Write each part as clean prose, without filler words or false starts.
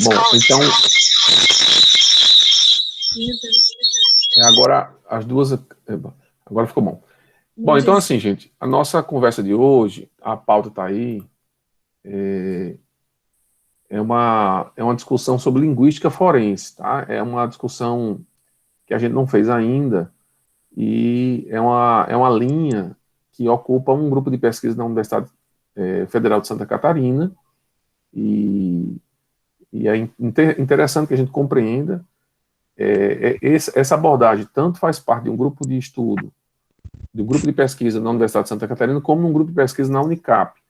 Bom, então, agora as duas... Agora ficou bom. Bom, então assim, gente, a nossa conversa de hoje, a pauta está aí, é uma discussão sobre linguística forense, tá? É uma discussão que a gente não fez ainda, e é uma linha que ocupa um grupo de pesquisa da Universidade Federal de Santa Catarina, e é interessante que a gente compreenda essa abordagem tanto faz parte de um grupo de estudo, de um grupo de pesquisa na Universidade de Santa Catarina, como um grupo de pesquisa na Unicap.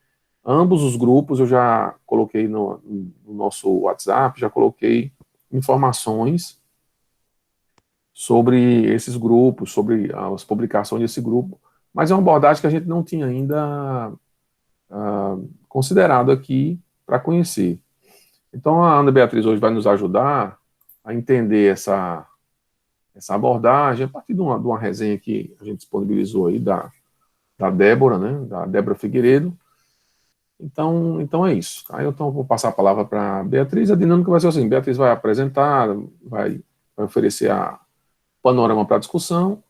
Ambos os grupos eu já coloquei no nosso WhatsApp, já coloquei informações sobre esses grupos, sobre as publicações desse grupo, mas é uma abordagem que a gente não tinha ainda considerado aqui para conhecer. Então a Ana Beatriz hoje vai nos ajudar a entender essa abordagem a partir de uma resenha que a gente disponibilizou aí da Débora, né, da Débora Figueiredo. Então é isso. Tá? Então eu vou passar a palavra para a Beatriz. A dinâmica vai ser assim: Beatriz vai apresentar, vai oferecer a panorama para a discussão,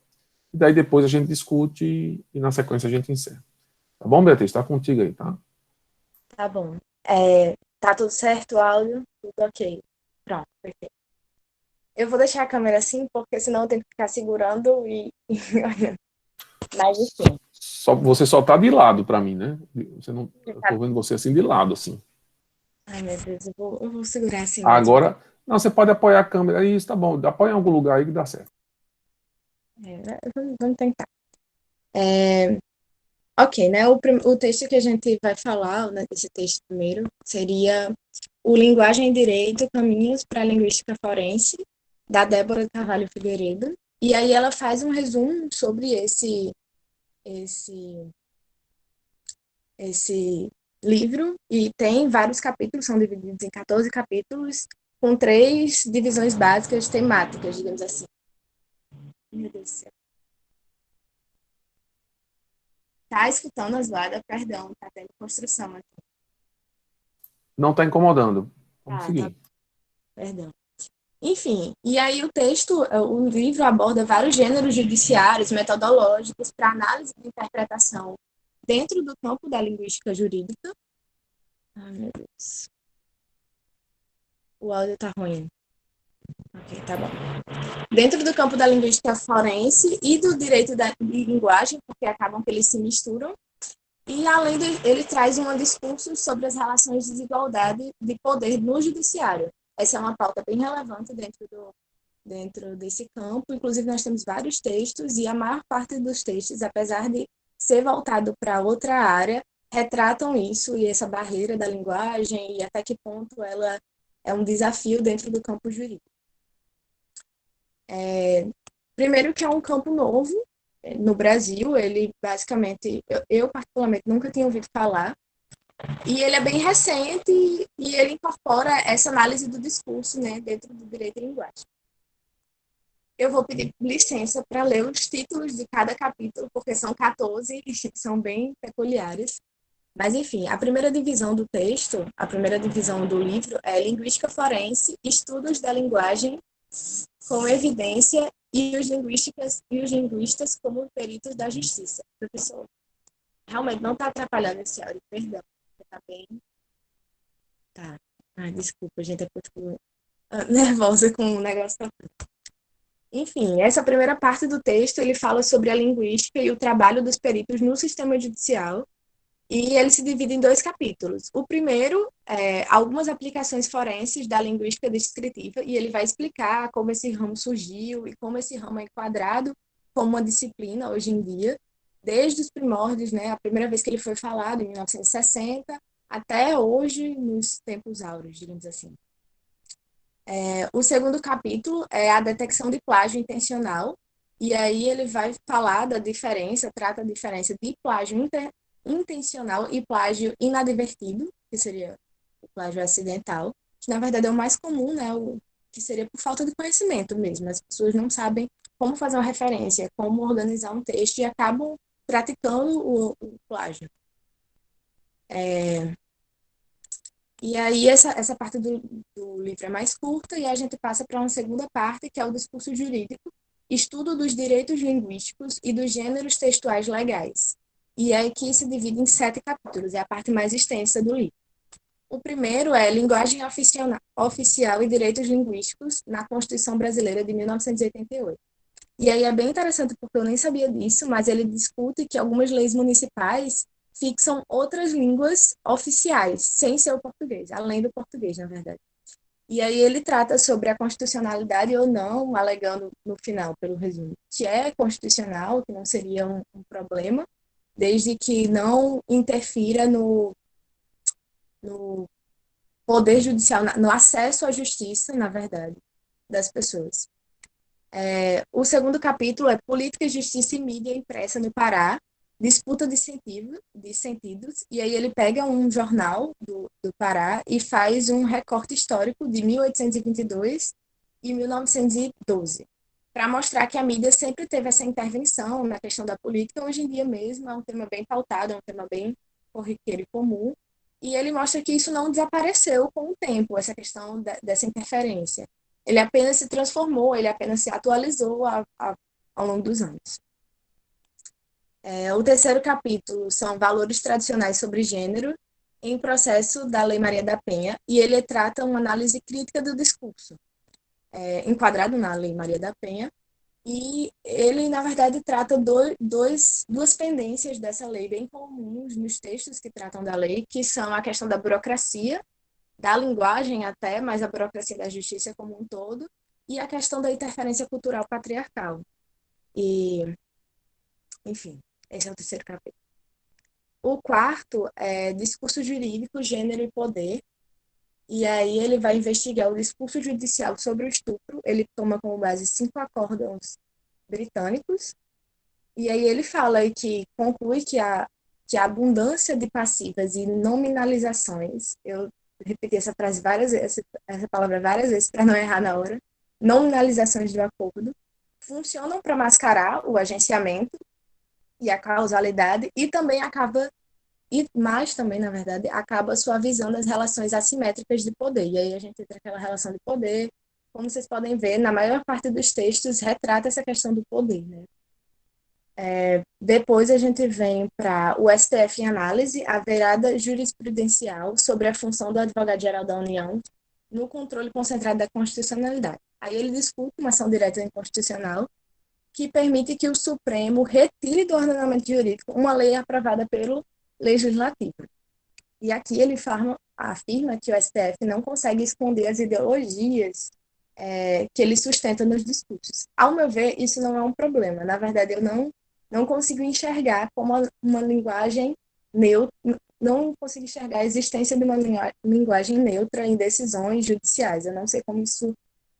e daí depois a gente discute e na sequência a gente encerra. Tá bom, Beatriz? Está contigo aí, tá? Tá bom. Tá tudo certo o áudio? Tudo ok. Pronto, perfeito. Eu vou deixar a câmera assim, porque senão eu tenho que ficar segurando e olhando. Mas enfim. Você só tá de lado para mim, né? Eu tô vendo você assim de lado, assim. Ai, meu Deus, eu vou segurar assim mesmo. Agora, não, você pode apoiar a câmera, isso tá bom, apoia em algum lugar aí que dá certo. Vamos tentar. Ok, né? O texto que a gente vai falar, né, esse texto primeiro, seria o Linguagem e Direito, Caminhos para a Linguística Forense, da Débora Carvalho Figueiredo. E aí ela faz um resumo sobre esse, esse livro, e tem vários capítulos, são divididos em 14 capítulos, com 3 divisões básicas temáticas, digamos assim. Meu Deus do céu. Tá escutando as vagas? Perdão, tá tendo construção aqui. Não está incomodando. Vamos Tá, seguir. perdão. Enfim, e aí o livro aborda vários gêneros judiciários, metodológicos para análise de interpretação dentro do campo da linguística jurídica. Ai, meu Deus. O áudio tá ruim. Ok, tá bom. Dentro do campo da linguística forense e do direito de linguagem, porque acabam que eles se misturam. E, além ele traz um discurso sobre as relações de desigualdade de poder no judiciário. Essa é uma pauta bem relevante dentro desse campo. Inclusive, nós temos vários textos, e a maior parte dos textos, apesar de ser voltado para outra área, retratam isso e essa barreira da linguagem e até que ponto ela é um desafio dentro do campo jurídico. Primeiro que é um campo novo no Brasil, ele basicamente, eu particularmente nunca tinha ouvido falar, e ele é bem recente e ele incorpora essa análise do discurso, né, dentro do direito de linguagem. Eu vou pedir licença para ler os títulos de cada capítulo, porque são 14 e são bem peculiares. Mas, enfim, a primeira divisão do texto, a primeira divisão do livro é Linguística Forense, Estudos da Linguagem com Evidência e os linguistas como peritos da justiça. Professor, realmente não está atrapalhando esse áudio, perdão. Está bem? Tá. Ai, desculpa, gente, eu fico nervosa com o negócio. Enfim, essa primeira parte do texto, ele fala sobre a linguística e o trabalho dos peritos no sistema judicial, e ele se divide em 2 capítulos. O primeiro é algumas aplicações forenses da linguística descritiva, e ele vai explicar como esse ramo surgiu e como esse ramo é enquadrado como uma disciplina hoje em dia, desde os primórdios, né, a primeira vez que ele foi falado, em 1960, até hoje, nos tempos áureos, digamos assim. O segundo capítulo é a detecção de plágio intencional, e aí ele vai falar da diferença, trata a diferença de plágio intencional e plágio inadvertido, que seria o plágio acidental, que na verdade é o mais comum, né, que seria por falta de conhecimento mesmo. As pessoas não sabem como fazer uma referência, como organizar um texto e acabam praticando o plágio. E aí essa parte do livro é mais curta e a gente passa para uma segunda parte, que é o discurso jurídico, estudo dos direitos linguísticos e dos gêneros textuais legais. E aí que se divide em 7 capítulos, é a parte mais extensa do livro. O primeiro é Linguagem Oficial e Direitos Linguísticos na Constituição Brasileira de 1988. E aí é bem interessante porque eu nem sabia disso, mas ele discute que algumas leis municipais fixam outras línguas oficiais, sem ser o português, além do português, na verdade. E aí ele trata sobre a constitucionalidade ou não, alegando no final, pelo resumo, que é constitucional, que não seria um problema, desde que não interfira no poder judicial, no acesso à justiça, na verdade, das pessoas. O segundo capítulo é Política, Justiça e Mídia Impressa no Pará, disputa de sentidos, e aí ele pega um jornal do Pará e faz um recorte histórico de 1822 e 1912, para mostrar que a mídia sempre teve essa intervenção na questão da política, hoje em dia mesmo é um tema bem pautado, é um tema bem corriqueiro e comum, e ele mostra que isso não desapareceu com o tempo, essa questão dessa interferência. Ele apenas se transformou, ele apenas se atualizou ao longo dos anos. O terceiro capítulo são valores tradicionais sobre gênero em processo da Lei Maria da Penha, e ele trata uma análise crítica do discurso, enquadrado na Lei Maria da Penha, e ele, na verdade, trata duas pendências dessa lei bem comuns nos textos que tratam da lei, que são a questão da burocracia, da linguagem até, mas a burocracia da justiça como um todo, e a questão da interferência cultural patriarcal. E, enfim, esse é o terceiro capítulo. O quarto é discurso jurídico, gênero e poder, e aí ele vai investigar o discurso judicial sobre o estupro, ele toma como base 5 acórdãos britânicos, e aí ele fala que conclui que a abundância de passivas e nominalizações, eu repeti essa frase várias vezes, essa palavra várias vezes para não errar na hora, nominalizações do acordo, funcionam para mascarar o agenciamento e a causalidade e também mais também, na verdade, acaba suavizando as relações assimétricas de poder. E aí a gente entra naquela relação de poder, como vocês podem ver, na maior parte dos textos retrata essa questão do poder, né? Depois a gente vem para o STF em análise, a virada jurisprudencial sobre a função do advogado-geral da União no controle concentrado da constitucionalidade. Aí ele discute uma ação direta inconstitucional que permite que o Supremo retire do ordenamento jurídico uma lei aprovada pelo Legislativo. E aqui ele afirma que o STF não consegue esconder as ideologias que ele sustenta nos discursos. Ao meu ver, isso não é um problema. Na verdade, eu não consigo enxergar como uma linguagem neutra, não consigo enxergar a existência de uma linguagem neutra em decisões judiciais. Eu não sei como isso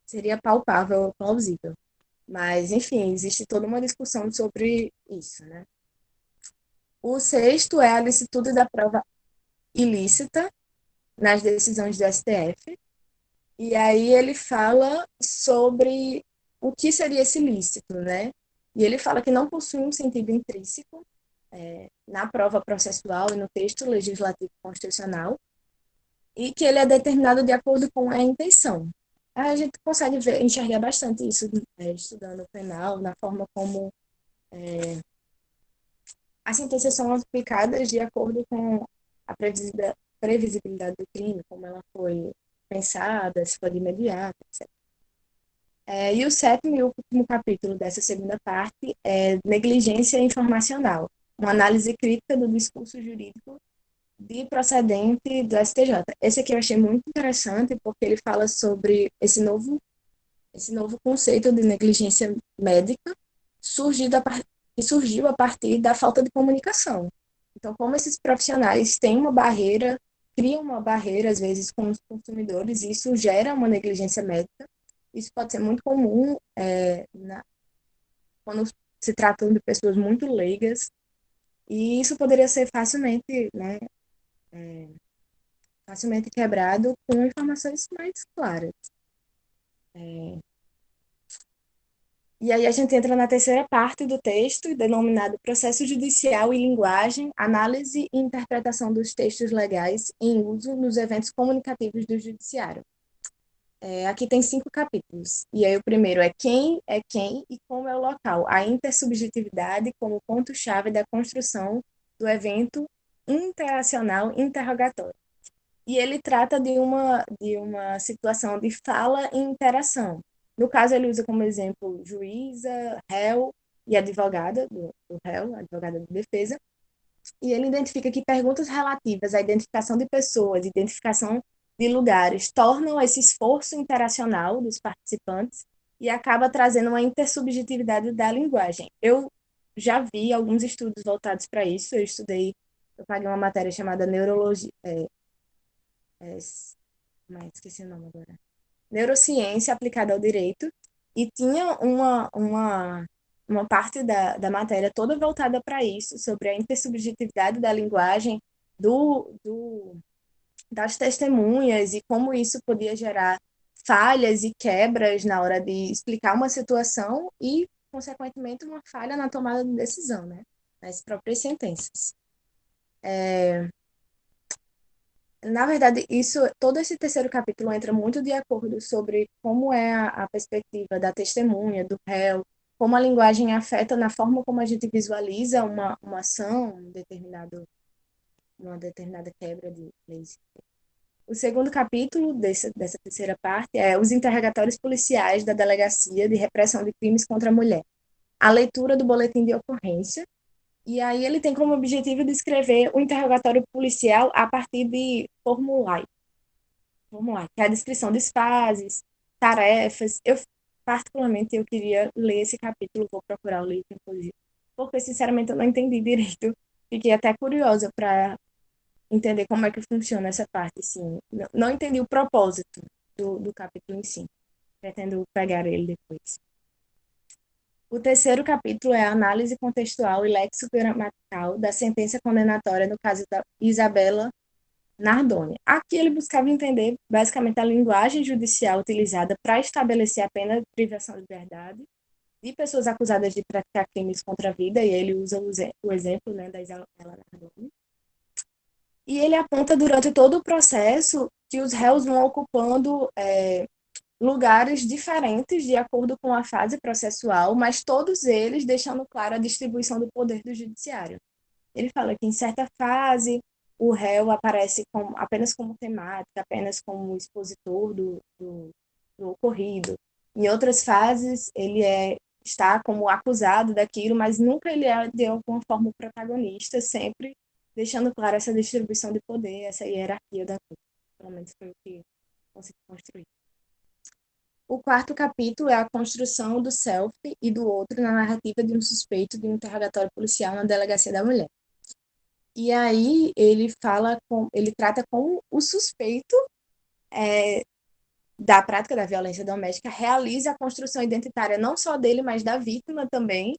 seria palpável ou plausível. Mas, enfim, existe toda uma discussão sobre isso, né? O sexto é a licitude da prova ilícita nas decisões do STF. E aí ele fala sobre o que seria esse ilícito, né? E ele fala que não possui um sentido intrínseco na prova processual e no texto legislativo constitucional, e que ele é determinado de acordo com a intenção. A gente consegue enxergar bastante isso estudando o penal, na forma como as sentenças são aplicadas de acordo com a previsibilidade do crime, como ela foi pensada, se foi imediata, etc. E o sétimo e último capítulo dessa segunda parte é negligência informacional, uma análise crítica do discurso jurídico de procedente do STJ. Esse aqui eu achei muito interessante porque ele fala sobre esse novo conceito de negligência médica que surgiu a partir da falta de comunicação. Então, como esses profissionais têm uma barreira, criam uma barreira, às vezes, com os consumidores, e isso gera uma negligência médica. Isso pode ser muito comum quando se tratam de pessoas muito leigas, e isso poderia ser facilmente, né, facilmente quebrado com informações mais claras. E aí a gente entra na terceira parte do texto, denominado Processo Judicial e Linguagem, Análise e Interpretação dos Textos Legais em Uso nos Eventos Comunicativos do Judiciário. Aqui tem 5 capítulos. E aí o primeiro é quem e como é o local. A intersubjetividade como ponto-chave da construção do evento interacional interrogatório. E ele trata de uma situação de fala e interação. No caso, ele usa como exemplo juíza, réu e advogada do réu, advogada de defesa. E ele identifica que perguntas relativas à identificação de pessoas, identificação de lugares, tornam esse esforço interacional dos participantes e acaba trazendo uma intersubjetividade da linguagem. Eu já vi alguns estudos voltados para isso. Eu paguei uma matéria chamada Neurologia, mas esqueci o nome agora. Neurociência aplicada ao direito, e tinha uma parte da matéria toda voltada para isso, sobre a intersubjetividade da linguagem das testemunhas e como isso podia gerar falhas e quebras na hora de explicar uma situação e, consequentemente, uma falha na tomada de decisão, né? Nas próprias sentenças. Na verdade, todo esse terceiro capítulo entra muito de acordo sobre como é a perspectiva da testemunha, do réu, como a linguagem afeta na forma como a gente visualiza uma ação, uma determinada quebra de leis. O segundo capítulo dessa terceira parte é os interrogatórios policiais da Delegacia de Repressão de Crimes contra a Mulher. A leitura do boletim de ocorrência, e aí ele tem como objetivo descrever o interrogatório policial a partir de formulários. Vamos lá, que é a descrição das fases, tarefas. Particularmente, eu queria ler esse capítulo, vou procurar o livro, inclusive, porque, sinceramente, eu não entendi direito. Fiquei até curiosa para entender como é que funciona essa parte, assim. Não entendi o propósito do capítulo em si. Pretendo pegar ele depois. O terceiro capítulo é a análise contextual e lexicogramatical da sentença condenatória no caso da Isabela Nardoni. Aqui ele buscava entender basicamente a linguagem judicial utilizada para estabelecer a pena de privação de liberdade de pessoas acusadas de praticar crimes contra a vida, e ele usa o exemplo, né, da Isabela Nardoni. E ele aponta durante todo o processo que os réus vão ocupando lugares diferentes de acordo com a fase processual, mas todos eles deixando clara a distribuição do poder do judiciário. Ele fala que em certa fase o réu aparece apenas como temática, apenas como expositor do ocorrido. Em outras fases, está como acusado daquilo, mas nunca ele é, de alguma forma, o protagonista, sempre deixando clara essa distribuição de poder, essa hierarquia da coisa. Pelo menos foi o que consegui construir. O quarto capítulo é a construção do self e do outro na narrativa de um suspeito de um interrogatório policial na delegacia da mulher. E aí ele trata com o suspeito da prática da violência doméstica, realiza a construção identitária não só dele, mas da vítima também,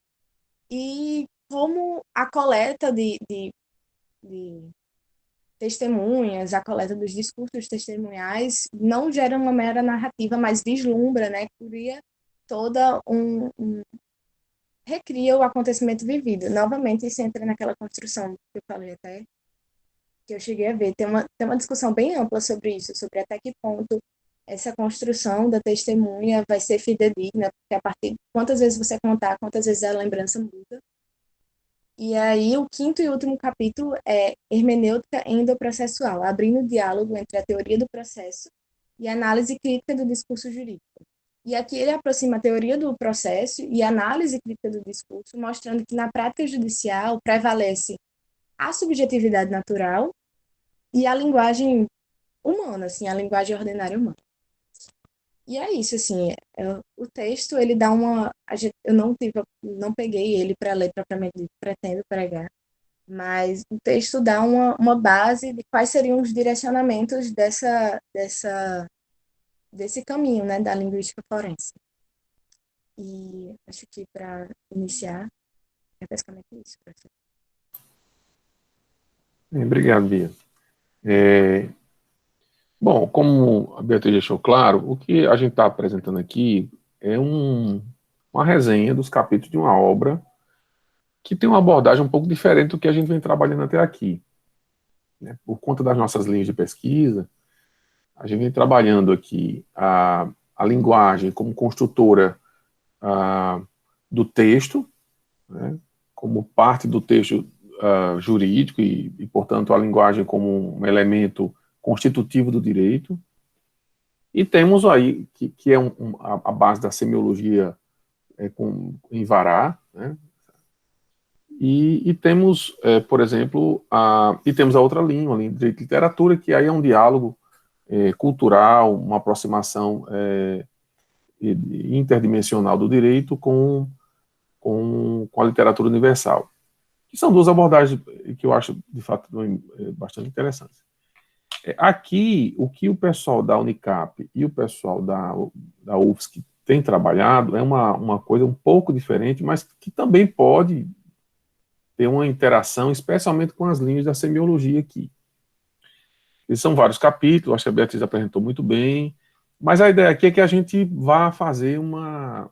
e como a coleta de testemunhas, a coleta dos discursos testemunhais não gera uma mera narrativa, mas vislumbra, né, cria toda recria o acontecimento vivido. Novamente, isso entra naquela construção que eu falei até, que eu cheguei a ver. Tem uma discussão bem ampla sobre isso, sobre até que ponto essa construção da testemunha vai ser fidedigna, porque a partir de quantas vezes você contar, quantas vezes a lembrança muda. E aí, o quinto e último capítulo é hermenêutica endoprocessual, abrindo o diálogo entre a teoria do processo e a análise crítica do discurso jurídico. E aqui ele aproxima a teoria do processo e a análise crítica do discurso, mostrando que na prática judicial prevalece a subjetividade natural e a linguagem humana, assim, a linguagem ordinária humana. E é isso, assim, o texto, ele dá eu não peguei ele para ler propriamente, pretendo pregar, mas o texto dá uma base de quais seriam os direcionamentos desse caminho, né, da linguística forense. E acho que para iniciar, é basicamente isso, professor. Obrigado, Bia. Bom, como a Beatriz deixou claro, o que a gente está apresentando aqui é um uma resenha dos capítulos de uma obra que tem uma abordagem um pouco diferente do que a gente vem trabalhando até aqui, né? Por conta das nossas linhas de pesquisa, a gente vem trabalhando aqui a linguagem como construtora do texto, né? Como parte do texto jurídico e, portanto, a linguagem como um elemento constitutivo do direito. E temos aí, que é a base da semiologia em Vará, né? E temos, por exemplo, e temos a outra linha, a linha de direito e literatura, que aí é um diálogo cultural, uma aproximação interdimensional do direito com a literatura universal, que são duas abordagens que eu acho, de fato, bastante interessantes. Aqui, o que o pessoal da Unicap e o pessoal da UFSC tem trabalhado é uma coisa um pouco diferente, mas que também pode ter uma interação, especialmente com as linhas da semiologia aqui. Eles são vários capítulos, acho que a Beatriz apresentou muito bem, mas a ideia aqui é que a gente vá fazer uma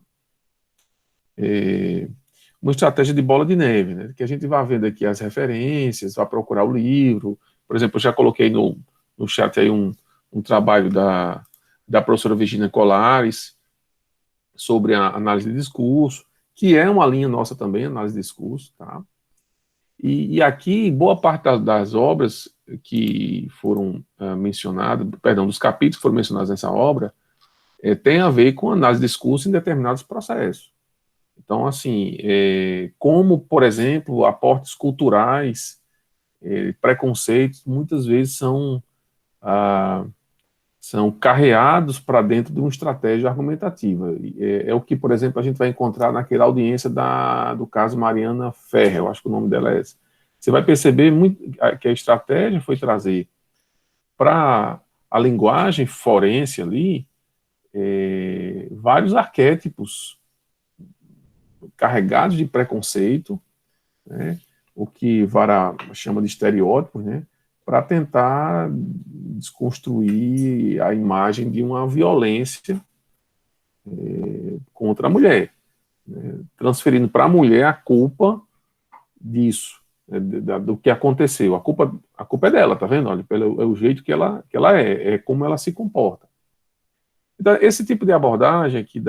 estratégia de bola de neve, né? Que a gente vá vendo aqui as referências, vá procurar o livro. Por exemplo, eu já coloquei no chat aí um trabalho da professora Virginia Colares sobre a análise de discurso, que é uma linha nossa também, análise de discurso, tá? E aqui, boa parte das obras que foram mencionadas, perdão, dos capítulos que foram mencionados nessa obra, tem a ver com análise de discurso em determinados processos. Então, assim, como, por exemplo, aportes culturais, preconceitos, muitas vezes são carreados para dentro de uma estratégia argumentativa. É o que, por exemplo, a gente vai encontrar naquela audiência do caso Mariana Ferrer, eu acho que o nome dela é esse. Você vai perceber que a estratégia foi trazer para a linguagem forense ali vários arquétipos carregados de preconceito, né, o que Vara chama de estereótipos, né, para tentar desconstruir a imagem de uma violência contra a mulher, né, transferindo para a mulher a culpa disso, né, do que aconteceu. A culpa é dela, tá vendo? Olha, é o jeito que ela é como ela se comporta. Então, esse tipo de abordagem aqui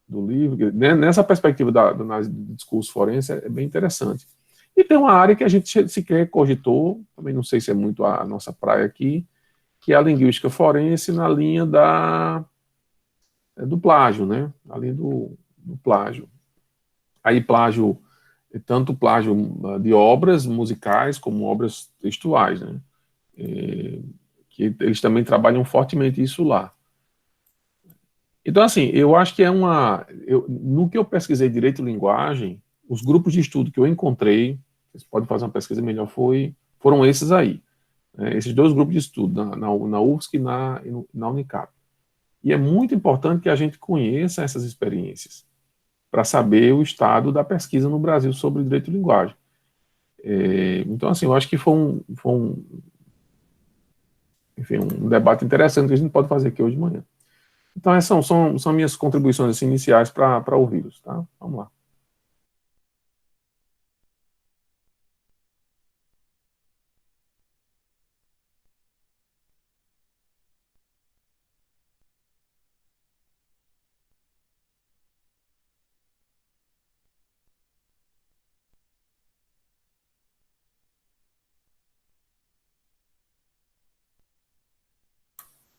do livro, né, nessa perspectiva da análise do discurso forense, é bem interessante. E tem uma área que a gente sequer cogitou, também não sei se é muito a nossa praia aqui, que é a linguística forense na linha do plágio, né? A linha do plágio. Aí plágio, tanto plágio de obras musicais como obras textuais, né? Que eles também trabalham fortemente isso lá. Então, assim, eu acho que no que eu pesquisei direito e linguagem, os grupos de estudo que eu encontrei, vocês podem fazer uma pesquisa melhor, foram esses aí. Esses dois grupos de estudo, na UFSC e na Unicap. E é muito importante que a gente conheça essas experiências, para saber o estado da pesquisa no Brasil sobre direito e linguagem. Então, assim, eu acho que enfim, um debate interessante que a gente pode fazer aqui hoje de manhã. Então, essas são minhas contribuições assim, iniciais para ouvi-los, tá? Vamos lá.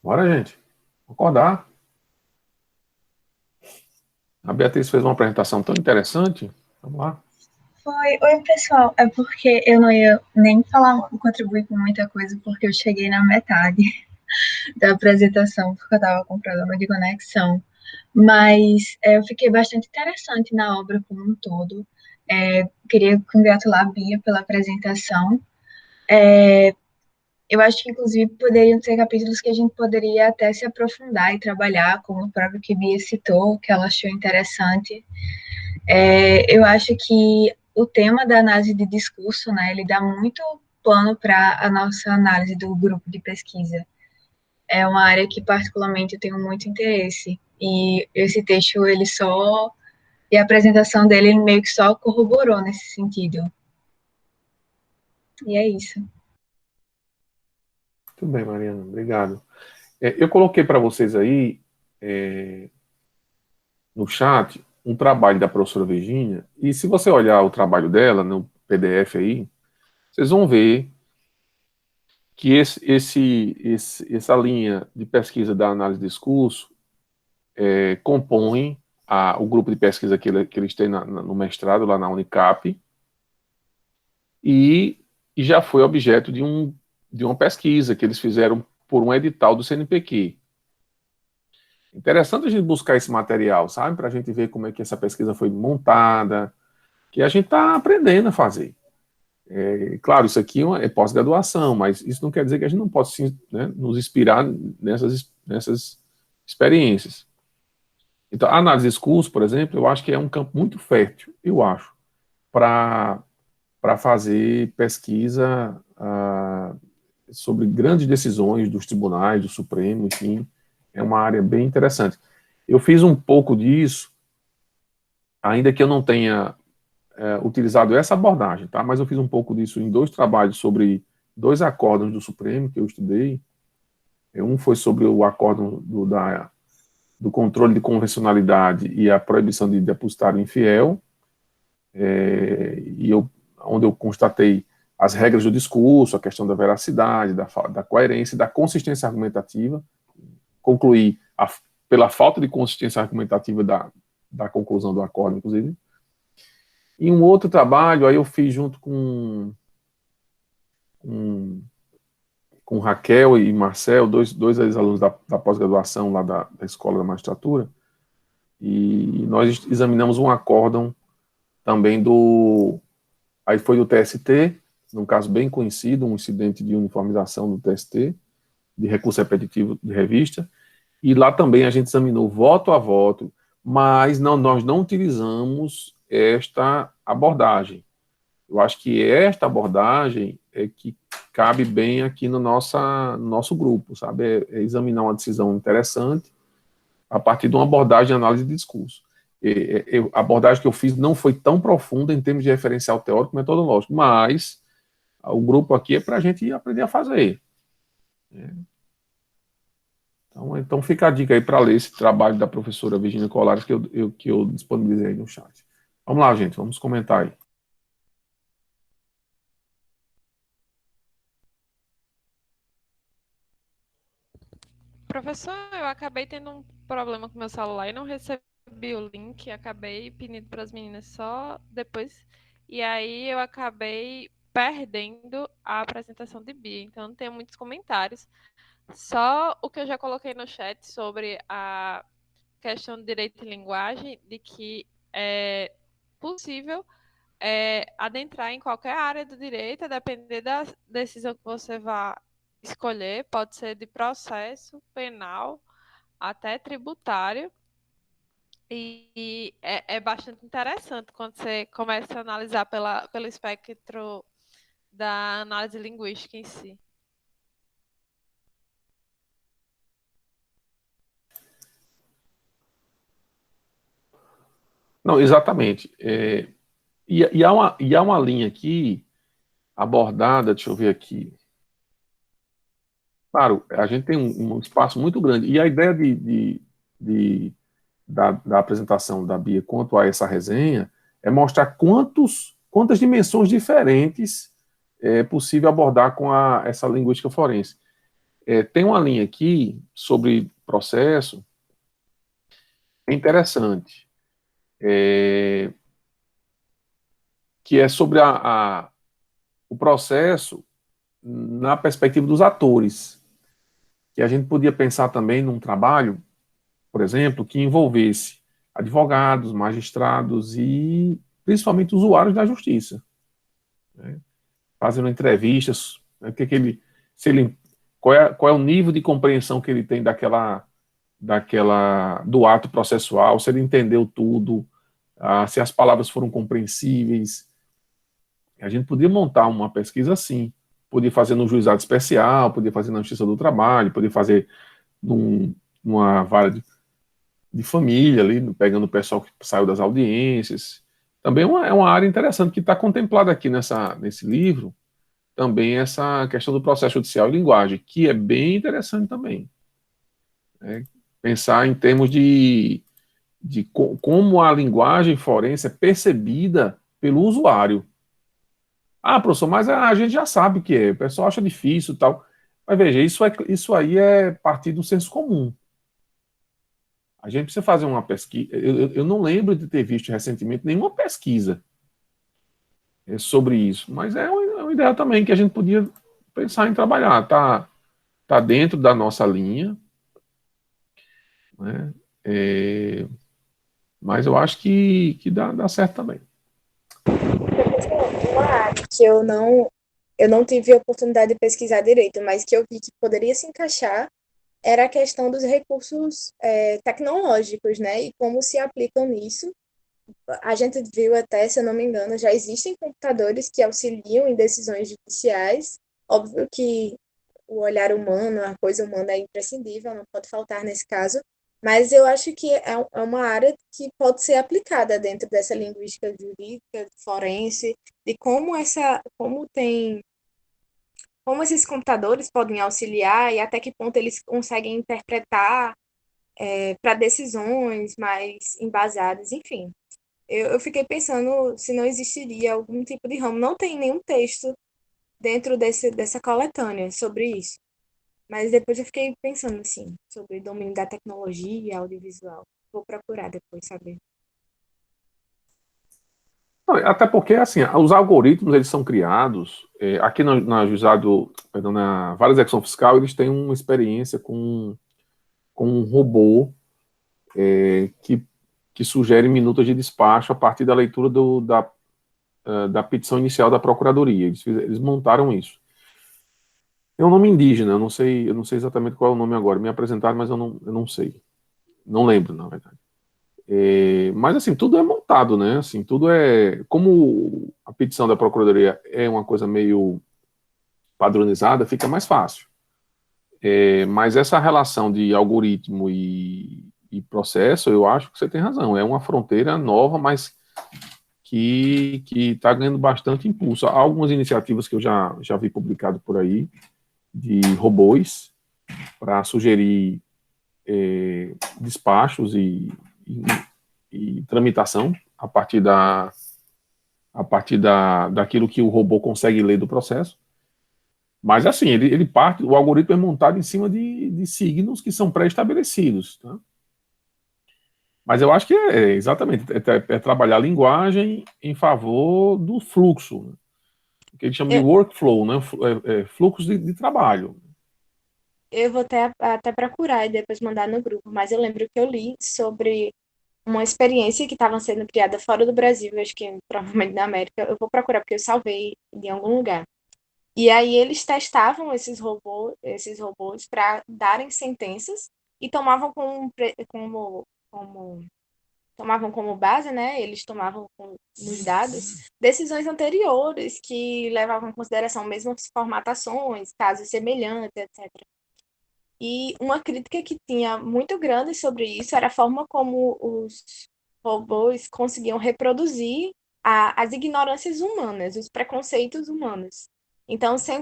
Bora, gente. Acordar. A Beatriz fez uma apresentação tão interessante. Vamos lá. Oi, pessoal. É porque eu não ia nem contribuir com muita coisa, porque eu cheguei na metade da apresentação, porque eu estava com problema de conexão. Mas eu fiquei bastante interessante na obra como um todo. Queria congratular a Bia pela apresentação. Eu acho que, inclusive, poderiam ser capítulos que a gente poderia até se aprofundar e trabalhar, como o próprio que Bia citou, que ela achou interessante. Eu acho que o tema da análise de discurso, né, ele dá muito pano para a nossa análise do grupo de pesquisa. É uma área que, particularmente, eu tenho muito interesse. E esse texto, ele só E a apresentação dele, ele meio que só corroborou nesse sentido. E é isso. Muito bem, Mariana, obrigado. Eu coloquei para vocês aí, no chat, um trabalho da professora Virginia, e se você olhar o trabalho dela no PDF aí, vocês vão ver que essa linha de pesquisa da análise de discurso compõe o grupo de pesquisa que eles têm no mestrado lá na Unicap, e já foi objeto de uma pesquisa que eles fizeram por um edital do CNPq. Interessante a gente buscar esse material, sabe? Para a gente ver como é que essa pesquisa foi montada, que a gente está aprendendo a fazer. Claro, isso aqui é pós-graduação, mas isso não quer dizer que a gente não possa, sim, né, nos inspirar nessas experiências. Então, a análise de discurso, por exemplo, eu acho que é um campo muito fértil, eu acho, para fazer pesquisa sobre grandes decisões dos tribunais, do Supremo, enfim, é uma área bem interessante. Eu fiz um pouco disso, ainda que eu não tenha utilizado essa abordagem, tá? Mas eu fiz um pouco disso em 2 trabalhos sobre 2 acórdãos do Supremo que eu estudei. Um foi sobre o acórdão do controle de convencionalidade e a proibição de depositário infiel, onde eu constatei as regras do discurso, a questão da veracidade, da coerência e da consistência argumentativa. Concluí pela falta de consistência argumentativa da conclusão do acórdão, inclusive. E um outro trabalho, aí eu fiz junto com Raquel e Marcel, dois ex-alunos da pós-graduação lá da Escola da Magistratura, e nós examinamos um acórdão também aí foi do TST, num caso bem conhecido, um incidente de uniformização do TST, de recurso repetitivo de revista, e lá também a gente examinou voto a voto, mas nós não utilizamos esta abordagem. Eu acho que esta abordagem é que cabe bem aqui no nosso grupo, sabe? É examinar uma decisão interessante a partir de uma abordagem de análise de discurso. A abordagem que eu fiz não foi tão profunda em termos de referencial teórico e metodológico, mas o grupo aqui é para a gente aprender a fazer. Então fica a dica aí para ler esse trabalho da professora Virginia Colares que eu disponibilizei aí no chat. Vamos lá, gente, vamos comentar aí. Professor, eu acabei tendo um problema com meu celular e não recebi o link, acabei pedindo para as meninas só depois, e aí eu acabei perdendo a apresentação de Bia, então não tenho muitos comentários. Só o que eu já coloquei no chat sobre a questão de direito e linguagem, de que é possível adentrar em qualquer área do direito, a depender da decisão que você vá escolher, pode ser de processo penal até tributário, e é bastante interessante quando você começa a analisar pelo espectro da análise linguística em si. Não, exatamente. E há uma linha aqui abordada, deixa eu ver aqui. Claro, a gente tem um espaço muito grande, e a ideia da apresentação da Bia quanto a essa resenha é mostrar quantas dimensões diferentes é possível abordar com essa linguística forense. Tem uma linha aqui sobre processo, é interessante, que é sobre o processo na perspectiva dos atores, que a gente podia pensar também num trabalho, por exemplo, que envolvesse advogados, magistrados e principalmente usuários da justiça, né? Fazendo entrevistas, né, qual é o nível de compreensão que ele tem do ato processual, se ele entendeu tudo, se as palavras foram compreensíveis. A gente podia montar uma pesquisa assim, podia fazer no juizado especial, podia fazer na Justiça do Trabalho, podia fazer numa vara de família ali, pegando o pessoal que saiu das audiências. Também é uma área interessante que está contemplada aqui nesse livro, também essa questão do processo judicial e linguagem, que é bem interessante também. Né? Pensar em termos de como a linguagem forense é percebida pelo usuário. Ah, professor, mas a gente já sabe o que é, o pessoal acha difícil e tal. Mas veja, isso aí é partir do senso comum. A gente precisa fazer uma pesquisa. Eu não lembro de ter visto recentemente nenhuma pesquisa sobre isso, mas é uma ideia também que a gente podia pensar em trabalhar. Tá dentro da nossa linha, né? Mas eu acho que dá certo também. Uma área que eu não tive a oportunidade de pesquisar direito, mas que eu vi que poderia se encaixar era a questão dos recursos tecnológicos, né? E como se aplicam nisso. A gente viu até, se eu não me engano, já existem computadores que auxiliam em decisões judiciais. Óbvio que o olhar humano, a coisa humana é imprescindível, não pode faltar nesse caso, mas eu acho que é uma área que pode ser aplicada dentro dessa linguística jurídica, forense, de como esses computadores podem auxiliar e até que ponto eles conseguem interpretar para decisões mais embasadas, enfim. Eu fiquei pensando se não existiria algum tipo de ramo. Não tem nenhum texto dentro dessa coletânea sobre isso. Mas depois eu fiquei pensando, assim, sobre o domínio da tecnologia audiovisual. Vou procurar depois saber. Não, até porque, assim, os algoritmos, eles são criados, aqui na juizado, perdão, na vara de execução fiscal, eles têm uma experiência com um robô que sugere minutas de despacho a partir da leitura da petição inicial da Procuradoria. Eles montaram isso. É um nome indígena, eu não sei exatamente qual é o nome agora. Me apresentaram, mas eu não sei. Não lembro, na verdade. Mas, assim, tudo é montado, né? Assim, tudo é... Como a petição da Procuradoria é uma coisa meio padronizada, fica mais fácil. Mas essa relação de algoritmo e processo, eu acho que você tem razão. É uma fronteira nova, mas que está ganhando bastante impulso. Há algumas iniciativas que eu já vi publicado por aí, de robôs, para sugerir despachos e tramitação a partir daquilo que o robô consegue ler do processo. Mas, assim, ele parte, o algoritmo é montado em cima de signos que são pré-estabelecidos, tá? Mas eu acho que exatamente, trabalhar a linguagem em favor do fluxo, né? O que a gente chama de Eu, workflow, né? Fluxo de trabalho. eu vou até procurar e depois mandar no grupo, mas eu lembro que eu li sobre uma experiência que estava sendo criada fora do Brasil, acho que provavelmente na América. Eu vou procurar porque eu salvei de algum lugar. E aí eles testavam esses robôs para darem sentenças e tomavam como tomavam como base, né? Eles tomavam nos dados decisões anteriores que levavam em consideração mesmas formatações, casos semelhantes, etc. E uma crítica que tinha muito grande sobre isso era a forma como os robôs conseguiam reproduzir as ignorâncias humanas, os preconceitos humanos. Então, se-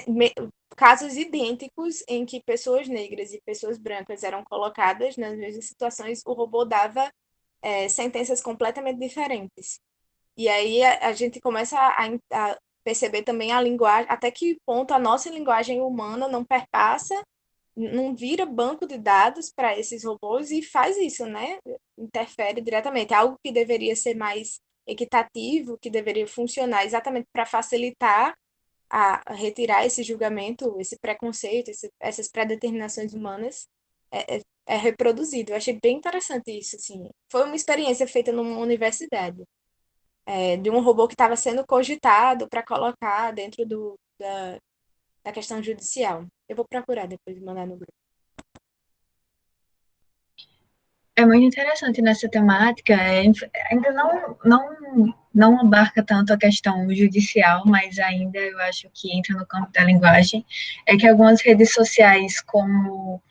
me- casos idênticos em que pessoas negras e pessoas brancas eram colocadas nas mesmas situações, o robô dava sentenças completamente diferentes. E aí a gente começa a perceber também a linguagem, até que ponto a nossa linguagem humana não perpassa, não vira banco de dados para esses robôs e faz isso, né? Interfere diretamente. É algo que deveria ser mais equitativo, que deveria funcionar exatamente para facilitar a retirar esse julgamento, esse preconceito, essas pré-determinações humanas, é reproduzido. Eu achei bem interessante isso, assim. Foi uma experiência feita numa universidade, de um robô que estava sendo cogitado para colocar dentro da questão judicial. Eu vou procurar depois e mandar no grupo. É muito interessante nessa temática, ainda não abarca tanto a questão judicial, mas ainda eu acho que entra no campo da linguagem, é que algumas redes sociais, como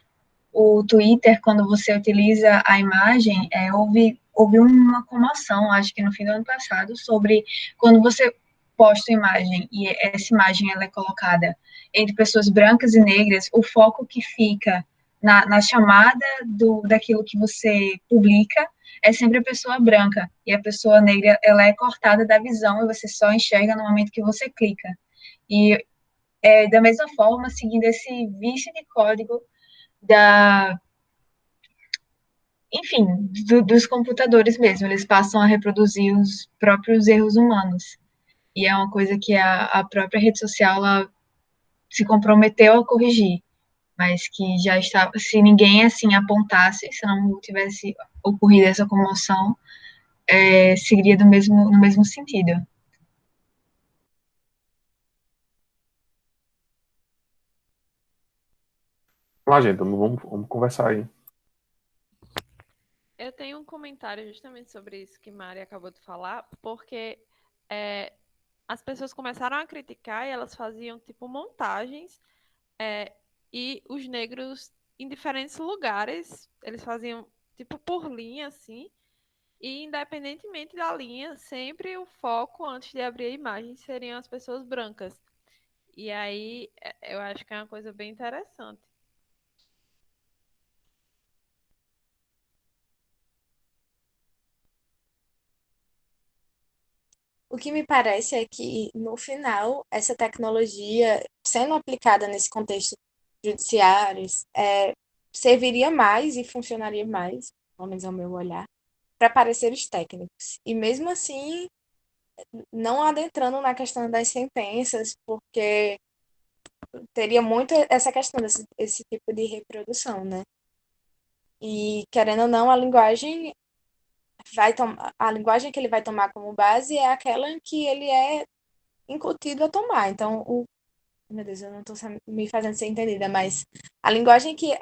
o Twitter, quando você utiliza a imagem, houve uma comoção, acho que no fim do ano passado, sobre quando você posta a imagem e essa imagem ela é colocada entre pessoas brancas e negras, o foco que fica na chamada daquilo que você publica é sempre a pessoa branca, e a pessoa negra ela é cortada da visão e você só enxerga no momento que você clica. E da mesma forma, seguindo esse vício de código da, enfim, dos computadores mesmo, eles passam a reproduzir os próprios erros humanos. E é uma coisa que a própria rede social ela se comprometeu a corrigir, mas que já estava, se ninguém assim apontasse, se não tivesse ocorrido essa comoção, seguiria no mesmo sentido. Lá, gente, vamos conversar aí. Eu tenho um comentário justamente sobre isso que Mari acabou de falar, porque as pessoas começaram a criticar e elas faziam tipo montagens e os negros em diferentes lugares, eles faziam tipo por linha assim, e independentemente da linha, sempre o foco antes de abrir a imagem seriam as pessoas brancas. E aí eu acho que é uma coisa bem interessante. O que me parece é que, no final, essa tecnologia, sendo aplicada nesse contexto judiciário, serviria mais e funcionaria mais, pelo menos ao meu olhar, para pareceres técnicos. E mesmo assim, não adentrando na questão das sentenças, porque teria muito essa questão desse esse tipo de reprodução, né? E, querendo ou não, a linguagem que ele vai tomar como base é aquela que ele é incutido a tomar. Então, meu Deus, eu não estou me fazendo ser entendida, mas a linguagem que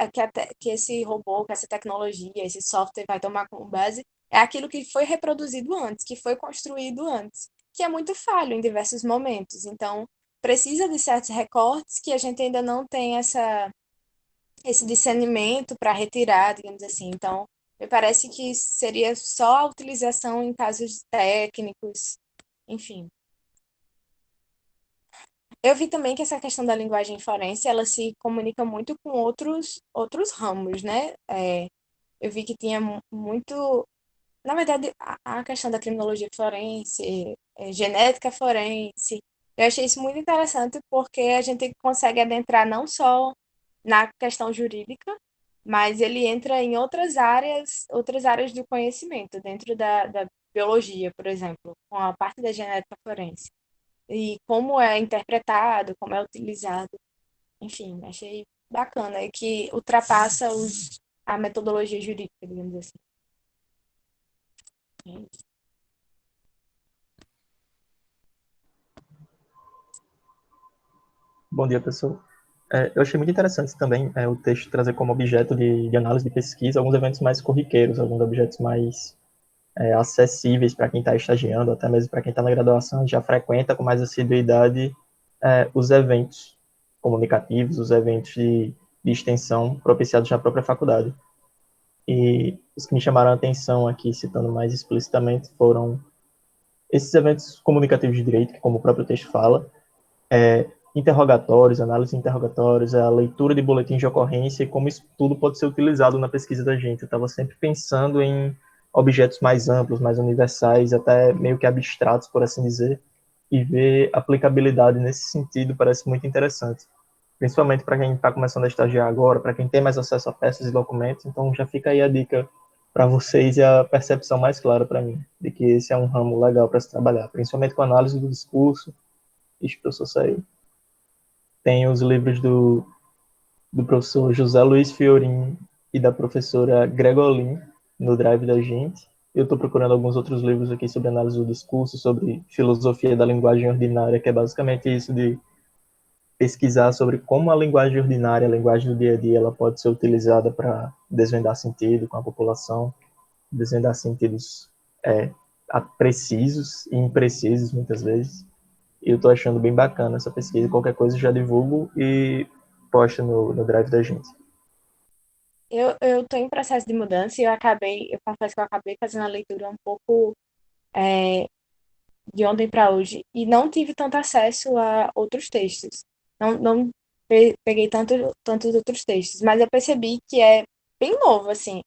esse robô, que essa tecnologia, esse software vai tomar como base é aquilo que foi reproduzido antes, que foi construído antes, que é muito falho em diversos momentos. Então, precisa de certos recortes que a gente ainda não tem esse discernimento para retirar, digamos assim. Então, me parece que seria só a utilização em casos técnicos, enfim. Eu vi também que essa questão da linguagem forense, ela se comunica muito com outros ramos, né? Eu vi que tinha muito, na verdade, a questão da criminologia forense, genética forense, eu achei isso muito interessante porque a gente consegue adentrar não só na questão jurídica, mas ele entra em outras áreas do conhecimento, dentro da biologia, por exemplo, com a parte da genética forense e como é interpretado, como é utilizado. Enfim, achei bacana e que ultrapassa a metodologia jurídica, digamos assim. É isso. Bom dia, pessoal. Eu achei muito interessante também o texto trazer como objeto de análise de pesquisa alguns eventos mais corriqueiros, alguns objetos mais acessíveis para quem está estagiando, até mesmo para quem está na graduação, já frequenta com mais assiduidade os eventos comunicativos, os eventos de extensão propiciados na própria faculdade. E os que me chamaram a atenção aqui, citando mais explicitamente, foram esses eventos comunicativos de direito, que como o próprio texto fala, interrogatórios, análise de interrogatórios, a leitura de boletins de ocorrência e como isso tudo pode ser utilizado na pesquisa da gente. Eu estava sempre pensando em objetos mais amplos, mais universais, até meio que abstratos, por assim dizer, e ver aplicabilidade nesse sentido parece muito interessante. Principalmente para quem está começando a estagiar agora, para quem tem mais acesso a peças e documentos, então já fica aí a dica para vocês e a percepção mais clara para mim, de que esse é um ramo legal para se trabalhar, principalmente com análise do discurso. Ixi, professor, saiu. Tem os livros do professor José Luiz Fiorin e da professora Gregolin no Drive da gente. Eu estou procurando alguns outros livros aqui sobre análise do discurso, sobre filosofia da linguagem ordinária, que é basicamente isso de pesquisar sobre como a linguagem ordinária, a linguagem do dia a dia, ela pode ser utilizada para desvendar sentido com a população, desvendar sentidos precisos e imprecisos, muitas vezes. E eu estou achando bem bacana essa pesquisa. Qualquer coisa eu já divulgo e posto no Drive da gente. Eu estou em processo de mudança e eu confesso que eu acabei fazendo a leitura um pouco de ontem para hoje e não tive tanto acesso a outros textos. Não peguei tantos outros textos, mas eu percebi que é bem novo, assim.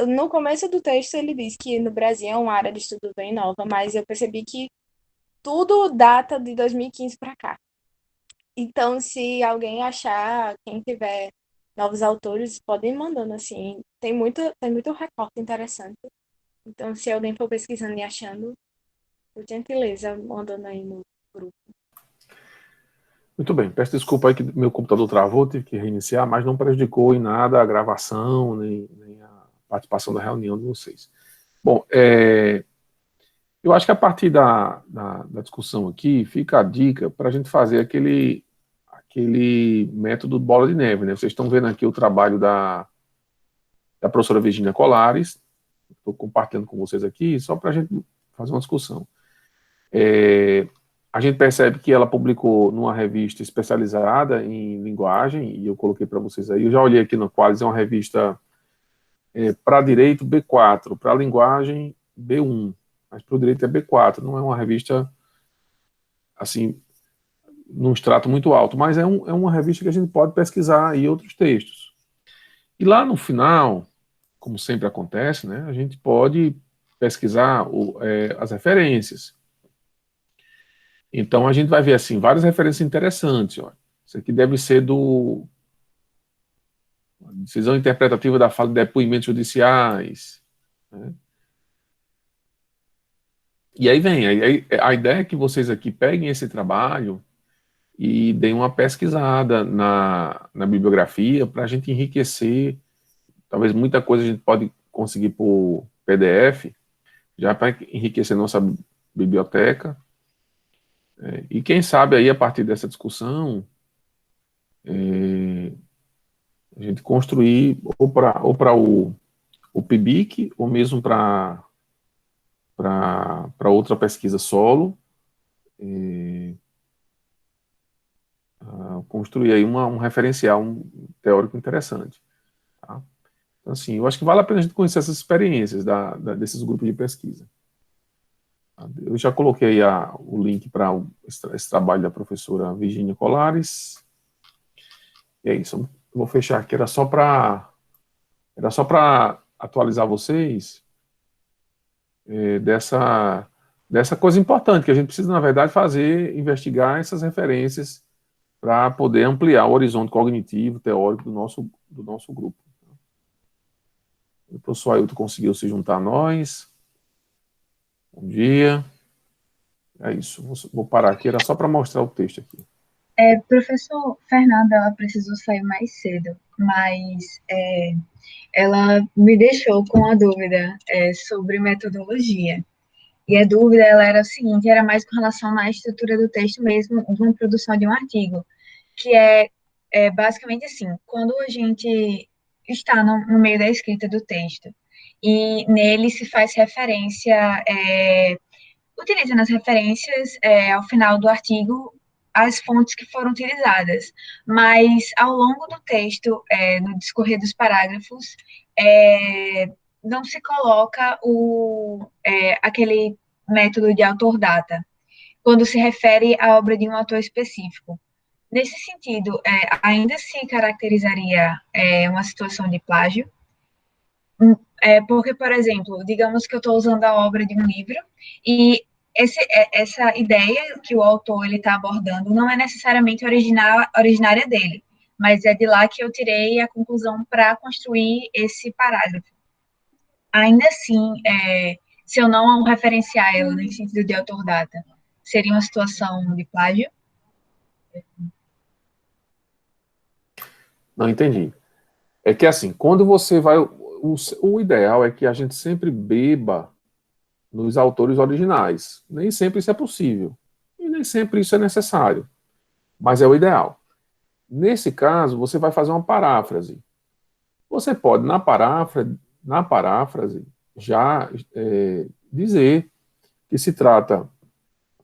No começo do texto ele diz que no Brasil é uma área de estudo bem nova, mas eu percebi que tudo data de 2015 para cá. Então, se alguém achar, quem tiver novos autores, podem ir mandando, assim. Tem muito recorte interessante. Então, se alguém for pesquisando e achando, por gentileza, mandando aí no grupo. Muito bem, peço desculpa aí que meu computador travou, tive que reiniciar, mas não prejudicou em nada a gravação, nem a participação da reunião de vocês. Bom, eu acho que a partir da discussão aqui, fica a dica para a gente fazer aquele método bola de neve, né? Vocês estão vendo aqui o trabalho da professora Virginia Colares, estou compartilhando com vocês aqui, só para a gente fazer uma discussão. A gente percebe que ela publicou numa revista especializada em linguagem, e eu coloquei para vocês aí, eu já olhei aqui no Qualis, é uma revista para direito B4, para linguagem B1, mas para o direito é B4, não é uma revista, assim, num extrato muito alto, mas é uma revista que a gente pode pesquisar aí outros textos. E lá no final, como sempre acontece, né, a gente pode pesquisar as referências. Então, a gente vai ver, assim, várias referências interessantes. Ó. Isso aqui deve ser decisão interpretativa da fala de depoimentos judiciais. Né? E aí vem, a ideia é que vocês aqui peguem esse trabalho e deem uma pesquisada na bibliografia para a gente enriquecer. Talvez muita coisa a gente pode conseguir por PDF, já para enriquecer nossa biblioteca. E quem sabe aí, a partir dessa discussão, a gente construir ou para o PIBIC, ou mesmo para outra pesquisa solo, construir aí um referencial teórico interessante. Tá? Então, assim, eu acho que vale a pena a gente conhecer essas experiências desses grupos de pesquisa. Tá? Eu já coloquei o link para esse trabalho da professora Virginia Colares. E é isso. Eu vou fechar aqui. Era só para atualizar vocês dessa coisa importante que a gente precisa, na verdade, investigar essas referências para poder ampliar o horizonte cognitivo, teórico do nosso grupo. O professor Ailton conseguiu se juntar a nós. Bom dia. É isso. Vou parar aqui, era só para mostrar o texto aqui. Professor Fernanda, ela precisou sair mais cedo, mas ela me deixou com a dúvida sobre metodologia. E a dúvida ela era o seguinte, era mais com relação à estrutura do texto mesmo, de uma produção de um artigo, que é basicamente assim, quando a gente está no meio da escrita do texto, e nele se faz referência, utilizando as referências ao final do artigo, as fontes que foram utilizadas, mas ao longo do texto, no discorrer dos parágrafos, não se coloca aquele método de autor-data, quando se refere à obra de um autor específico. Nesse sentido, ainda se caracterizaria uma situação de plágio, porque, por exemplo, digamos que eu estou usando a obra de um livro e essa ideia que o autor está abordando não é necessariamente originária dele, mas é de lá que eu tirei a conclusão para construir esse parágrafo. Ainda assim, se eu não referenciar ela no sentido de autor-data, seria uma situação de plágio? Não entendi. É que, assim, quando você vai... O ideal é que a gente sempre beba nos autores originais. Nem sempre isso é possível. E nem sempre isso é necessário. Mas é o ideal. Nesse caso, você vai fazer uma paráfrase. Você pode, na paráfrase já dizer que se trata,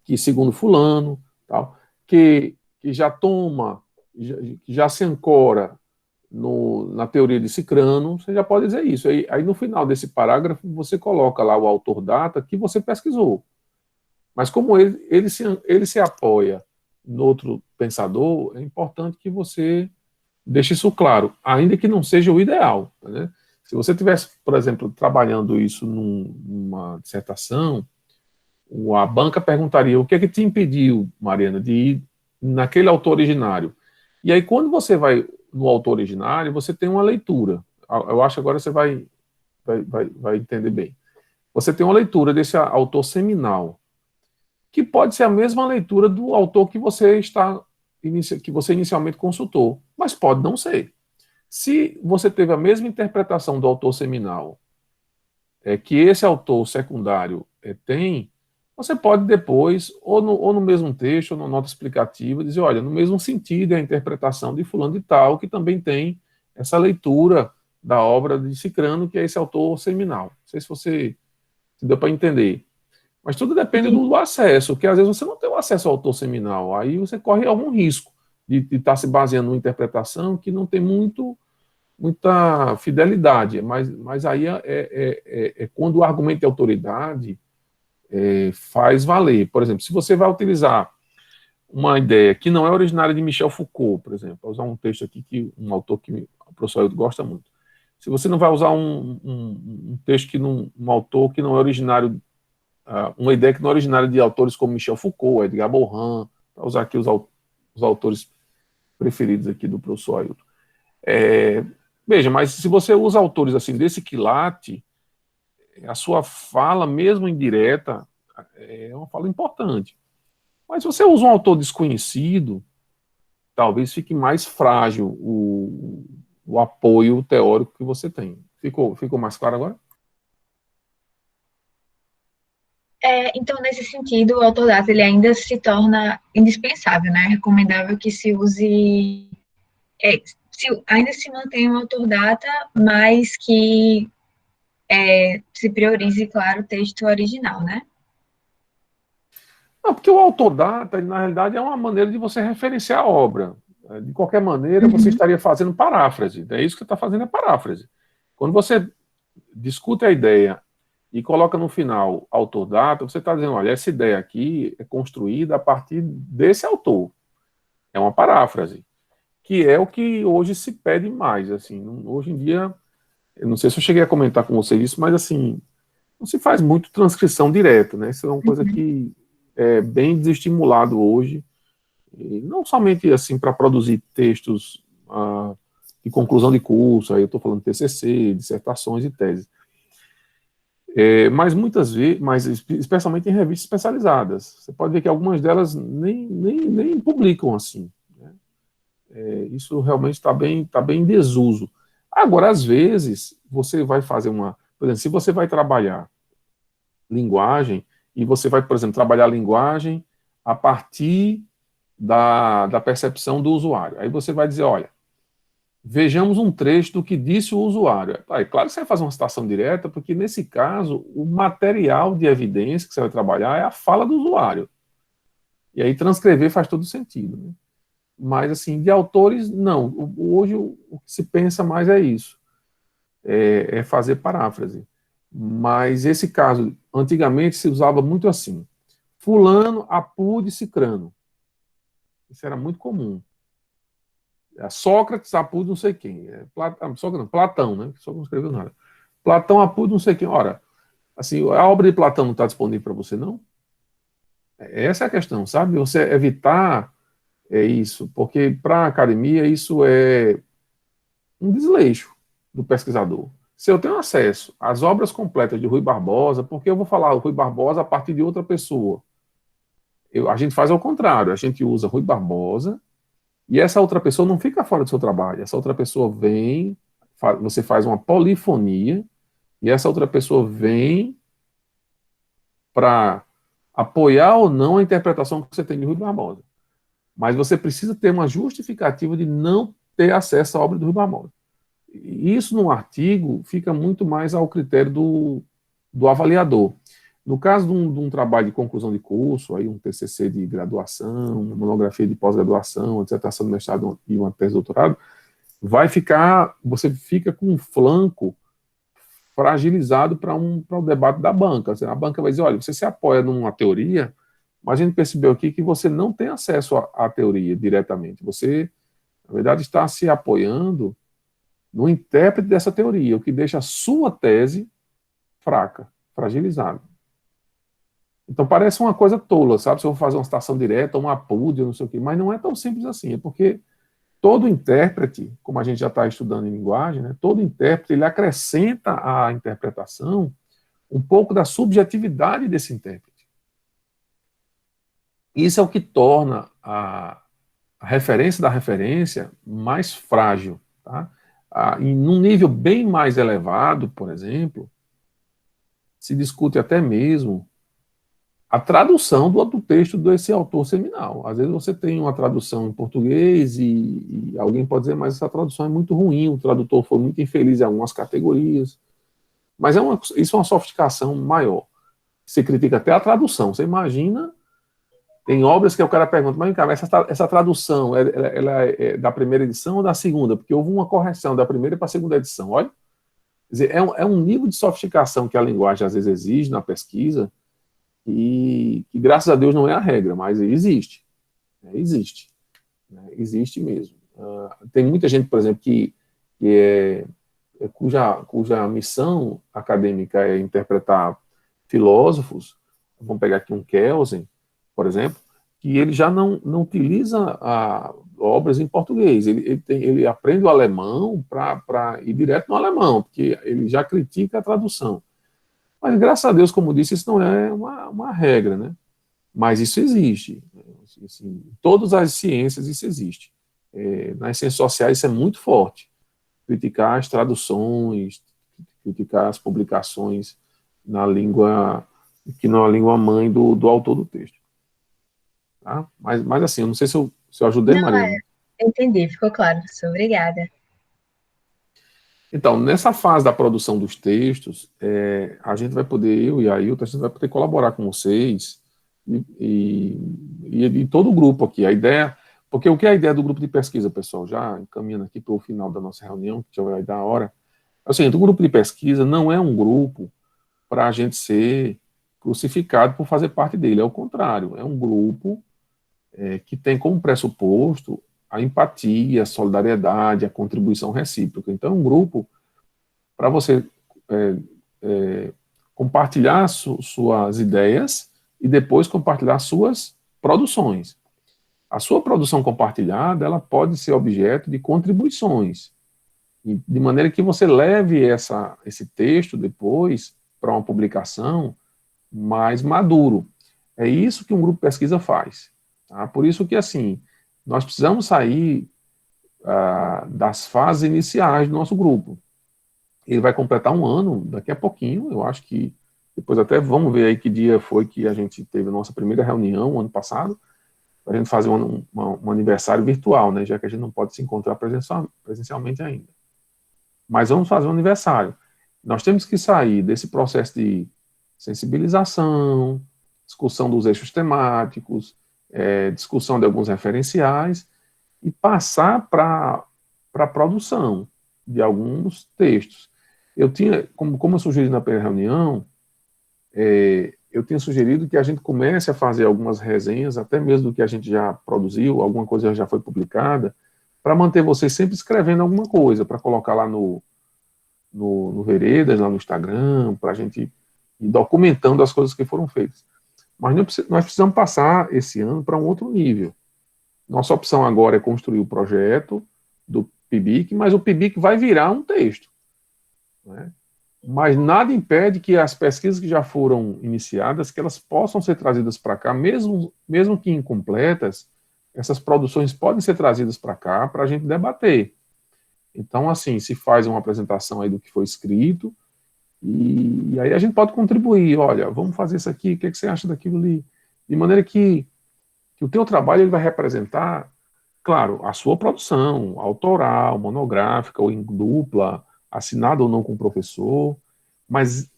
que segundo fulano, tal, que já toma, que já se ancora na teoria de Cicrano, você já pode dizer isso. Aí no final desse parágrafo, você coloca lá o autor data que você pesquisou. Mas como ele se apoia no outro pensador, é importante que você deixe isso claro, ainda que não seja o ideal. Né? Se você tivesse, por exemplo, trabalhando isso numa dissertação, a banca perguntaria o que é que te impediu, Mariana, de ir naquele autor originário. E aí, quando você vai no autor originário, você tem uma leitura. Eu acho que agora você vai entender bem. Você tem uma leitura desse autor seminal, que pode ser a mesma leitura do autor que você inicialmente consultou, mas pode não ser. Se você teve a mesma interpretação do autor seminal que esse autor secundário tem, você pode depois, ou no mesmo texto, ou na nota explicativa, dizer, olha, no mesmo sentido é a interpretação de fulano de tal, que também tem essa leitura da obra de Cicrano, que é esse autor seminal. Não sei se deu para entender. Mas tudo depende do acesso, que às vezes você não tem o acesso ao autor seminal, aí você corre algum risco de estar se baseando numa interpretação que não tem muita fidelidade, mas aí é quando o argumento de autoridade faz valer. Por exemplo, se você vai utilizar uma ideia que não é originária de Michel Foucault, por exemplo, vou usar um texto aqui que um autor que o professor Ailton gosta muito. Se você não vai usar um texto um autor que não é originário, uma ideia que não é originária de autores como Michel Foucault, Edgar Morin, para usar aqui os autores preferidos aqui do professor Ailton. Veja, mas se você usa autores assim desse quilate, a sua fala, mesmo indireta, é uma fala importante. Mas se você usa um autor desconhecido, talvez fique mais frágil o apoio teórico que você tem. Ficou mais claro agora? Então, nesse sentido, o autodata ele ainda se torna indispensável, né? Recomendável que se use, ainda se mantenha um autodata, mas que se priorize, claro, o texto original, né? Não, porque o autodata, na realidade, é uma maneira de você referenciar a obra. De qualquer maneira, você estaria fazendo paráfrase. É isso que você está fazendo, é paráfrase. Quando você discute a ideia e coloca no final autor-data, você está dizendo, olha, essa ideia aqui é construída a partir desse autor. É uma paráfrase, que é o que hoje se pede mais. Assim, hoje em dia, eu não sei se eu cheguei a comentar com você isso, mas assim, não se faz muito transcrição direta, né? Isso é uma coisa que é bem desestimulado hoje, e não somente assim para produzir textos de conclusão de curso, aí eu estou falando de TCC, dissertações e teses. Mas muitas vezes, especialmente em revistas especializadas, você pode ver que algumas delas nem publicam assim. Né? Isso realmente está bem em desuso. Agora, às vezes, você vai fazer por exemplo, se você vai trabalhar linguagem, e você vai, por exemplo, trabalhar a linguagem a partir da percepção do usuário. Aí você vai dizer, olha, vejamos um trecho do que disse o usuário. Claro que você vai fazer uma citação direta, porque nesse caso, o material de evidência que você vai trabalhar é a fala do usuário. E aí transcrever faz todo sentido. Né? Mas, assim, de autores, não. Hoje o que se pensa mais é isso. É fazer paráfrase. Mas esse caso, antigamente se usava muito assim. Fulano apude Cicrano. Isso era muito comum. Sócrates apude não sei quem. Platão, né? Só não escreveu nada. Platão apude não sei quem. Ora, assim, a obra de Platão não está disponível para você, não? Essa é a questão, sabe? Você evitar isso, porque para a academia isso é um desleixo do pesquisador. Se eu tenho acesso às obras completas de Rui Barbosa, por que eu vou falar Rui Barbosa a partir de outra pessoa? A gente faz ao contrário, a gente usa Rui Barbosa e essa outra pessoa não fica fora do seu trabalho. Essa outra pessoa vem, você faz uma polifonia e essa outra pessoa vem para apoiar ou não a interpretação que você tem de Rui Barbosa. Mas você precisa ter uma justificativa de não ter acesso à obra do Rui Barbosa. Isso no artigo fica muito mais ao critério do avaliador. No caso de um trabalho de conclusão de curso, aí um TCC de graduação, uma monografia de pós-graduação, uma dissertação de mestrado e uma tese de doutorado, você fica com um flanco fragilizado para o debate da banca. A banca vai dizer, olha, você se apoia numa teoria, mas a gente percebeu aqui que você não tem acesso à teoria diretamente. Você, na verdade, está se apoiando no intérprete dessa teoria, o que deixa a sua tese fraca, fragilizada. Então parece uma coisa tola, sabe? Se eu vou fazer uma citação direta, uma apúdio, não sei o quê, mas não é tão simples assim, é porque todo intérprete, como a gente já está estudando em linguagem, né, todo intérprete ele acrescenta à interpretação um pouco da subjetividade desse intérprete. Isso é o que torna a referência da referência mais frágil. Tá? E num nível bem mais elevado, por exemplo, se discute até mesmo a tradução do texto desse autor seminal. Às vezes você tem uma tradução em português e alguém pode dizer, mas essa tradução é muito ruim, o tradutor foi muito infeliz em algumas categorias. Mas isso é uma sofisticação maior. Você critica até a tradução. Você imagina, tem obras que o cara pergunta, mas essa tradução, ela é da primeira edição ou da segunda? Porque houve uma correção da primeira para a segunda edição. Olha, quer dizer, é um nível de sofisticação que a linguagem às vezes exige na pesquisa, e que graças a Deus não é a regra, mas existe. Existe. Existe mesmo. Tem muita gente, por exemplo, cuja missão acadêmica é interpretar filósofos. Vamos pegar aqui um Kelsen, por exemplo, que ele já não utiliza obras em português. Ele aprende o alemão para ir direto no alemão, porque ele já critica a tradução. Mas, graças a Deus, como disse, isso não é uma regra, né? Mas isso existe. Assim, em todas as ciências isso existe. Nas ciências sociais isso é muito forte. Criticar as traduções, criticar as publicações na língua, que não é a língua mãe do autor do texto. Tá? Mas assim, eu não sei se eu ajudei, Mariana. Entendi, ficou claro, professor. Obrigada. Então, nessa fase da produção dos textos, a gente vai poder, eu e a Ailton, a gente vai poder colaborar com vocês e todo o grupo aqui. A ideia, porque o que é a ideia do grupo de pesquisa, pessoal? Já encaminhando aqui para o final da nossa reunião, que já vai dar a hora. É o seguinte, o grupo de pesquisa não é um grupo para a gente ser crucificado por fazer parte dele. É o contrário, é um grupo que tem como pressuposto a empatia, a solidariedade, a contribuição recíproca. Então, é um grupo para você compartilhar suas ideias e depois compartilhar suas produções. A sua produção compartilhada, ela pode ser objeto de contribuições, de maneira que você leve esse texto depois para uma publicação mais maduro. É isso que um grupo de pesquisa faz. Tá? Por isso que, assim, nós precisamos sair das fases iniciais do nosso grupo. Ele vai completar um ano daqui a pouquinho, eu acho que depois até vamos ver aí que dia foi que a gente teve a nossa primeira reunião, ano passado, para a gente fazer um aniversário virtual, né, já que a gente não pode se encontrar presencialmente ainda. Mas vamos fazer um aniversário. Nós temos que sair desse processo de sensibilização, discussão dos eixos temáticos, discussão de alguns referenciais, e passar para a produção de alguns textos. Eu tinha, como eu sugeri na primeira reunião, eu tinha sugerido que a gente comece a fazer algumas resenhas, até mesmo do que a gente já produziu, alguma coisa já foi publicada, para manter vocês sempre escrevendo alguma coisa, para colocar lá no Veredas, lá no Instagram, para a gente ir documentando as coisas que foram feitas. Mas nós precisamos passar esse ano para um outro nível. Nossa opção agora é construir o projeto do PIBIC, mas o PIBIC vai virar um texto. Né? Mas nada impede que as pesquisas que já foram iniciadas, que elas possam ser trazidas para cá, mesmo que incompletas, essas produções podem ser trazidas para cá para a gente debater. Então, assim, se faz uma apresentação aí do que foi escrito, e aí a gente pode contribuir, olha, vamos fazer isso aqui, o que você acha daquilo ali? De maneira que o teu trabalho ele vai representar, claro, a sua produção, autoral, monográfica, ou em dupla, assinada ou não com o professor, mas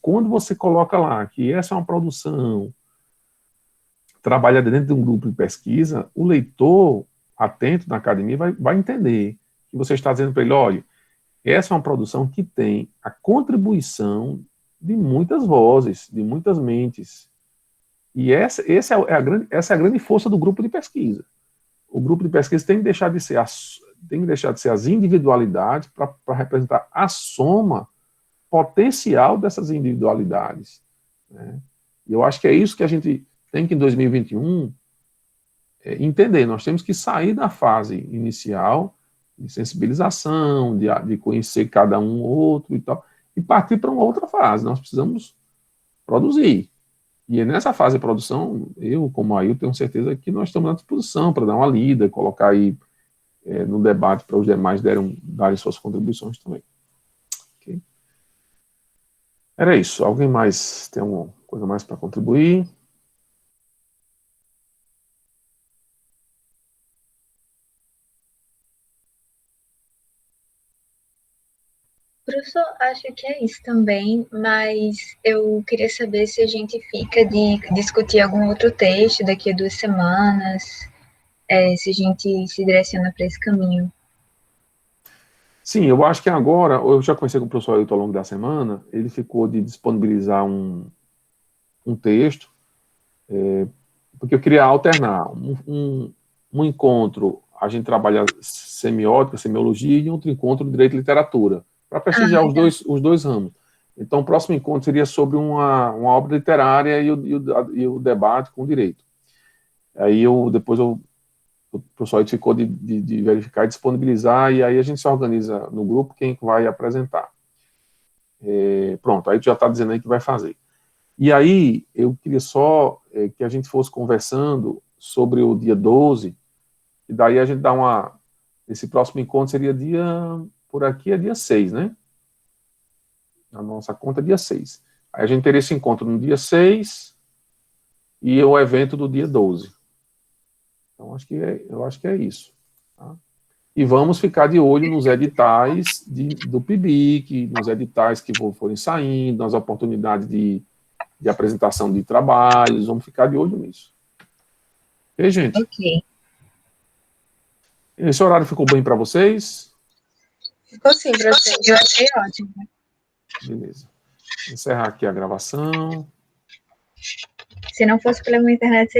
quando você coloca lá que essa é uma produção trabalhada dentro de um grupo de pesquisa, o leitor atento na academia vai entender que você está dizendo para ele, olha, essa é uma produção que tem a contribuição de muitas vozes, de muitas mentes. E essa é a grande força do grupo de pesquisa. O grupo de pesquisa tem que deixar de ser as individualidades para representar a soma potencial dessas individualidades, né? E eu acho que é isso que a gente tem que, em 2021, entender. Nós temos que sair da fase inicial de sensibilização, de conhecer cada um ou outro e tal, e partir para uma outra fase. Nós precisamos produzir. E nessa fase de produção, eu, como Ailton, tenho certeza que nós estamos à disposição para dar uma lida, colocar aí no debate para os demais darem suas contribuições também. Okay? Era isso. Alguém mais tem alguma coisa mais para contribuir? Professor, acho que é isso também, mas eu queria saber se a gente fica de discutir algum outro texto daqui a 2 semanas, se a gente se direciona para esse caminho. Sim, eu acho que agora, eu já conversei com o professor Ailton ao longo da semana, ele ficou de disponibilizar um texto, porque eu queria alternar um encontro, a gente trabalha semiótica, semiologia, e outro encontro de direito e literatura, para prestigiar os dois ramos. Então, o próximo encontro seria sobre uma obra literária e o debate com o direito. Aí depois o professor ficou de verificar e disponibilizar, e aí a gente se organiza no grupo quem vai apresentar. Pronto, aí tu já está dizendo aí que vai fazer. E aí, eu queria só que a gente fosse conversando sobre o dia 12, e daí a gente dá esse próximo encontro seria por aqui é dia 6, né? A nossa conta é dia 6. Aí a gente teria esse encontro no dia 6 e o evento do dia 12. Então, eu acho que é isso. Tá? E vamos ficar de olho nos editais do PIBIC, nos editais que forem saindo, nas oportunidades de apresentação de trabalhos, vamos ficar de olho nisso. Ok, gente? Ok. Esse horário ficou bem para vocês? Ficou sim, professor. Eu achei ótimo. Beleza. Vou encerrar aqui a gravação. Se não fosse pela minha internet, seria